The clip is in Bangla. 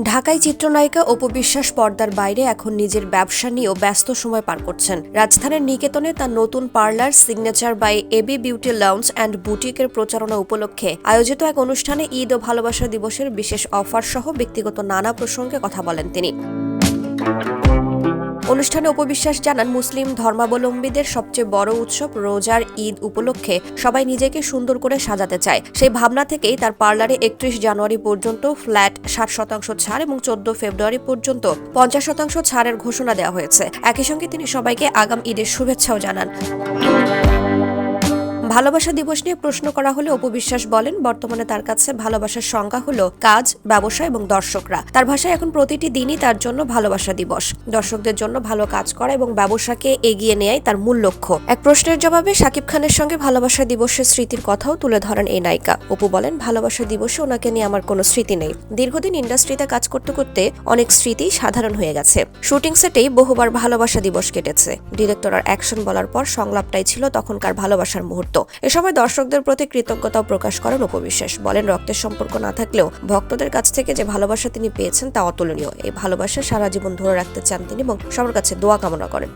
ঢাকায় চিত্রনায়িকা অপু বিশ্বাস পর্দার বাইরে এখন নিজের ব্যবসা নিয়েও ব্যস্ত সময় পার করছেন। রাজধানীর নিকেতনে তার নতুন parlour signature by AB beauty lounge and বুটিকের প্রচারণা উপলক্ষে আয়োজিত এক অনুষ্ঠানে ঈদ ও ভালোবাসা দিবসের বিশেষ অফার সহ ব্যক্তিগত নানা প্রসঙ্গে কথা বলেন তিনি। অনুষ্ঠানে অপু বিশ্বাস জানান, মুসলিম ধর্মাবলম্বীদের সবচেয়ে বড় উৎসব রোজার ঈদ উপলক্ষে সবাই নিজেকে সুন্দর করে সাজাতে চায়। সেই ভাবনা থেকেই তার পার্লারে 31 জানুয়ারি পর্যন্ত ফ্ল্যাট 60% ছাড় এবং 14 ফেব্রুয়ারি পর্যন্ত 50% ছাড়ের ঘোষণা দেওয়া হয়েছে। একই সঙ্গে তিনি সবাইকে আগাম ঈদের শুভেচ্ছাও জানান। ভালোবাসা দিবস নিয়ে প্রশ্ন করা হলে অপু বিশ্বাস বলেন, বর্তমানে তার কাছে ভালোবাসার সংজ্ঞা হলো কাজ, ব্যবসা এবং দর্শকরা। তার ভাষায় এখন প্রতিটি দিনই তার জন্য ভালোবাসা দিবস। দর্শকদের জন্য ভালো কাজ করা এবং ব্যবসাকে এগিয়ে নেয়াই তার মূল লক্ষ্য। এক প্রশ্নের জবাবে শাকিব খানের সঙ্গে ভালোবাসা দিবসের স্মৃতির কথাও তুলে ধরেন এই নায়িকা। অপু বলেন, ভালোবাসা দিবসে ওনাকে নিয়ে আমার কোনো স্মৃতি নেই। দীর্ঘদিন ইন্ডাস্ট্রিতে কাজ করতে করতে অনেক স্মৃতি সাধারণ হয়ে গেছে। শুটিং সেটেই বহুবার ভালোবাসা দিবস কেটেছে। ডিরেক্টর আর অ্যাকশন বলার পর সংলাপটাই ছিল তখনকার ভালোবাসার মুহূর্ত। এ সময় দর্শকদের প্রতি কৃতজ্ঞতাও প্রকাশ করেন অপু বিশ্বাস। বলেন, রক্তের সম্পর্ক না থাকলেও ভক্তদের কাছ থেকে যে ভালোবাসা তিনি পেয়েছেন তা অতুলনীয়। এই ভালোবাসা সারা জীবন ধরে রাখতে চান তিনি এবং সবার কাছে দোয়া কামনা করেন।